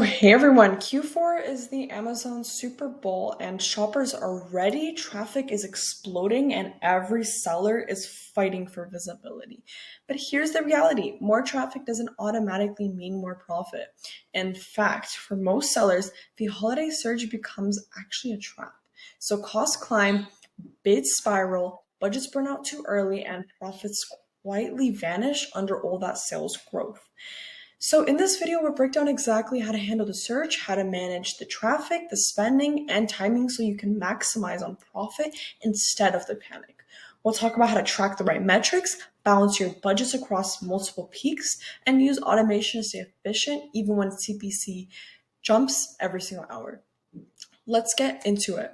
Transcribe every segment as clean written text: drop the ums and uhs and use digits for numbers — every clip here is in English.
Hey everyone, Q4 is the Amazon Super Bowl and shoppers are ready. Traffic is exploding and every seller is fighting for visibility. But here's the reality, more traffic doesn't automatically mean more profit. In fact, for most sellers, the holiday surge becomes actually a trap. So costs climb, bids spiral, budgets burn out too early, and profits quietly vanish under all that sales growth. So in this video, we'll break down exactly how to handle the search, how to manage the traffic, the spending, and timing so you can maximize on profit instead of the panic. We'll talk about how to track the right metrics, balance your budgets across multiple peaks, and use automation to stay efficient even when CPC jumps every single hour. Let's get into it.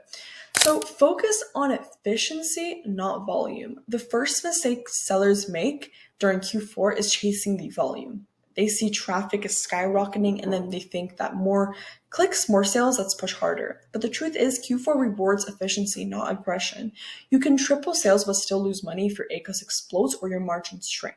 So focus on efficiency, not volume. The first mistake sellers make during Q4 is chasing the volume. They see traffic is skyrocketing and then they think that more clicks, more sales, let's push harder. But the truth is Q4 rewards efficiency, not aggression. You can triple sales but still lose money if your ACoS explodes or your margins shrink.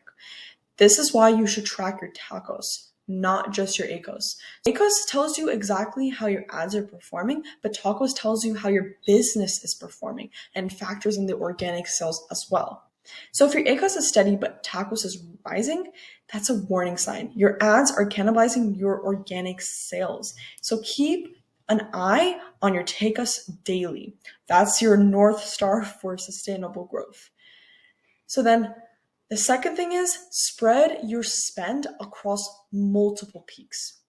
This is why you should track your TACoS, not just your ACoS. ACoS tells you exactly how your ads are performing, but TACoS tells you how your business is performing and factors in the organic sales as well. So if your ACoS is steady but TACoS is rising, that's a warning sign. Your ads are cannibalizing your organic sales. So keep an eye on your TACoS daily. That's your North Star for sustainable growth. So then the second thing is spread your spend across multiple peaks.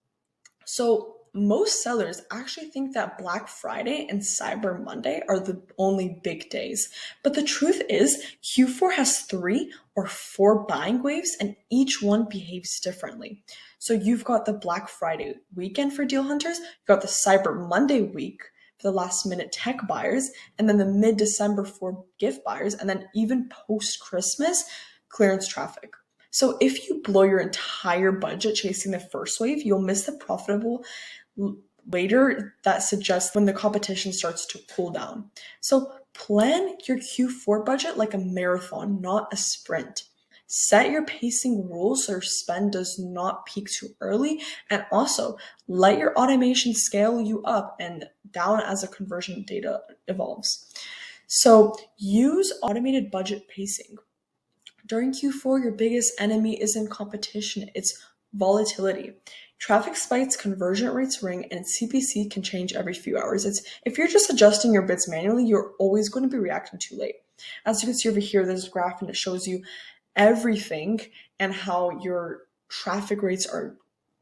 So most sellers actually think that Black Friday and Cyber Monday are the only big days. But the truth is Q4 has 3 or 4 buying waves and each one behaves differently. So you've got the Black Friday weekend for deal hunters, you've got the Cyber Monday week for the last minute tech buyers, and then the mid-December for gift buyers, and then even post-Christmas clearance traffic. So if you blow your entire budget chasing the first wave, you'll miss the profitable later that suggests when the competition starts to cool down. So plan your Q4 budget like a marathon, not a sprint. Set your pacing rules so your spend does not peak too early, and also let your automation scale you up and down as the conversion data evolves. So use automated budget pacing. During Q4, your biggest enemy isn't competition, it's volatility. Traffic spikes, conversion rates ring, and CPC can change every few hours. If you're just adjusting your bids manually, you're always going to be reacting too late. As you can see over here, there's a graph and it shows you everything and how your traffic rates are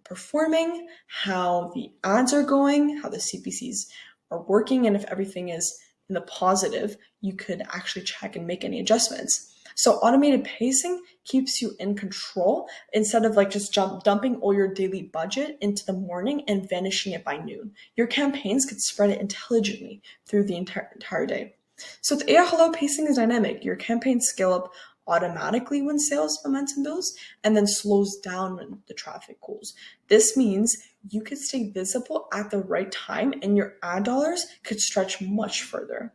performing, how the ads are going, how the CPCs are working, and if everything is in the positive, you could actually check and make any adjustments. So automated pacing keeps you in control instead of like just dumping all your daily budget into the morning and vanishing it by noon. Your campaigns could spread it intelligently through the entire day. So with AI Hello, pacing is dynamic. Your campaigns scale up automatically when sales momentum builds and then slows down when the traffic cools. This means you could stay visible at the right time and your ad dollars could stretch much further.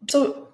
So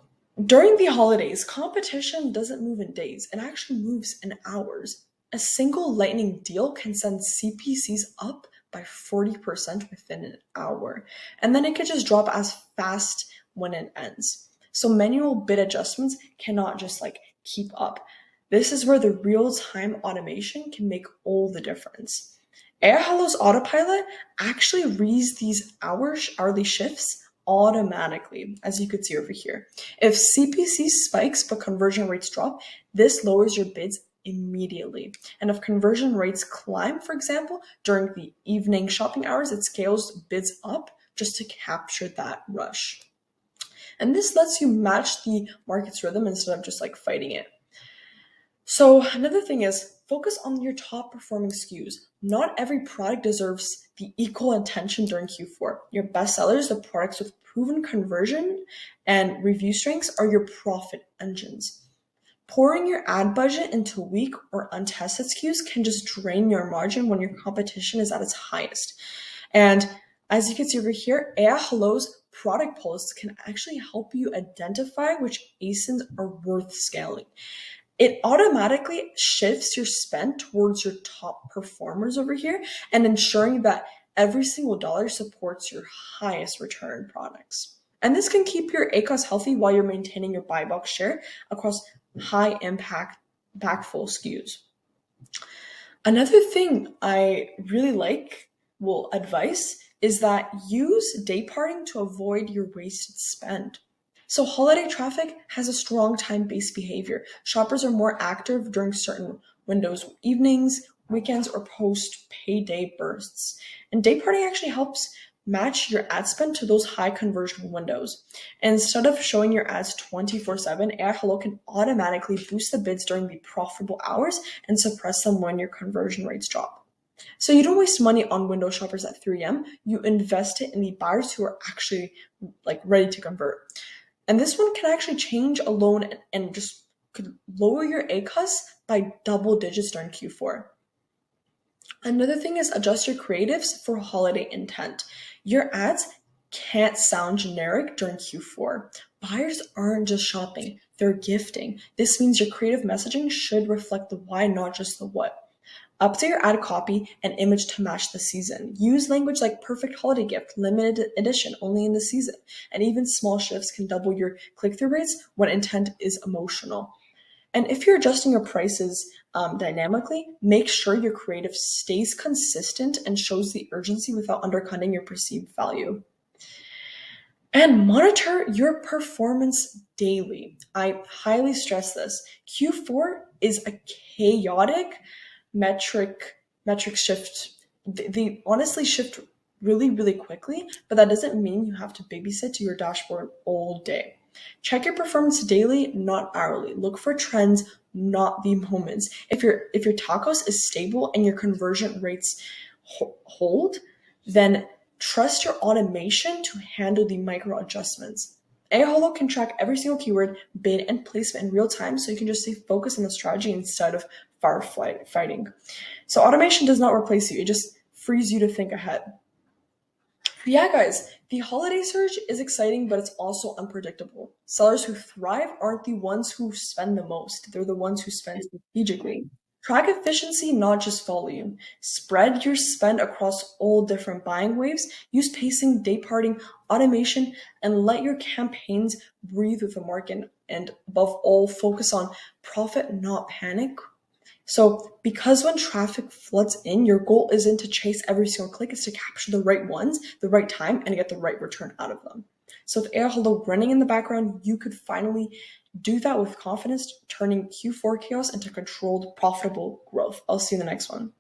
during the holidays, competition doesn't move in days, it actually moves in hours. A single lightning deal can send CPCs up by 40% within an hour, and then it could just drop as fast when it ends. So manual bid adjustments cannot just like keep up. This is where the real-time automation can make all the difference. AirHello's autopilot actually reads these hourly shifts automatically, as you could see over here. If CPC spikes but conversion rates drop, this lowers your bids immediately. And if conversion rates climb, for example, during the evening shopping hours, it scales bids up just to capture that rush. And this lets you match the market's rhythm instead of just like fighting it. So another thing is focus on your top performing SKUs. Not every product deserves the equal attention during Q4. Your best sellers, the products with proven conversion and review strengths, are your profit engines. Pouring your ad budget into weak or untested SKUs can just drain your margin when your competition is at its highest. And as you can see over here, AI Hello's product posts can actually help you identify which ASINs are worth scaling. it automatically shifts your spend towards your top performers over here and ensuring that every single dollar supports your highest return products. And this can keep your ACoS healthy while you're maintaining your buy box share across high impact, impactful SKUs. Another thing I really advice is that use day parting to avoid your wasted spend. So holiday traffic has a strong time-based behavior. Shoppers are more active during certain windows, evenings, weekends, or post-payday bursts. And day parting actually helps match your ad spend to those high conversion windows. And instead of showing your ads 24/7, AI Hello can automatically boost the bids during the profitable hours and suppress them when your conversion rates drop. So you don't waste money on window shoppers at 3 a.m. You invest it in the buyers who are actually ready to convert. And this one can actually change alone and just could lower your ACoS by double digits during Q4. Another thing is adjust your creatives for holiday intent. Your ads can't sound generic during Q4. Buyers aren't just shopping, they're gifting. This means your creative messaging should reflect the why, not just the what. Update your ad copy and image to match the season. Use language like perfect holiday gift, limited edition, only in the season. And even small shifts can double your click-through rates when intent is emotional. And if you're adjusting your prices dynamically, make sure your creative stays consistent and shows the urgency without undercutting your perceived value. And monitor your performance daily. I highly stress this. Q4 is a chaotic metric shift. They honestly shift really, really quickly, but that doesn't mean you have to babysit to your dashboard all day. Check your performance daily, not hourly. Look for trends, not the moments. If your TACoS is stable and your conversion rates hold, then trust your automation to handle the micro adjustments. AHolo can track every single keyword, bid, and placement in real time, so you can just stay focused on the strategy instead of firefighting. So automation does not replace you; it just frees you to think ahead. Yeah, guys, the holiday surge is exciting, but it's also unpredictable. Sellers who thrive aren't the ones who spend the most. They're the ones who spend strategically. Track efficiency, not just volume. Spread your spend across all different buying waves. Use pacing, day parting, automation, and let your campaigns breathe with the market. And above all, focus on profit, not panic. So because when traffic floods in, your goal isn't to chase every single click, it's to capture the right ones, the right time, and get the right return out of them. So with AI Hello running in the background, you could finally do that with confidence, turning Q4 chaos into controlled, profitable growth. I'll see you in the next one.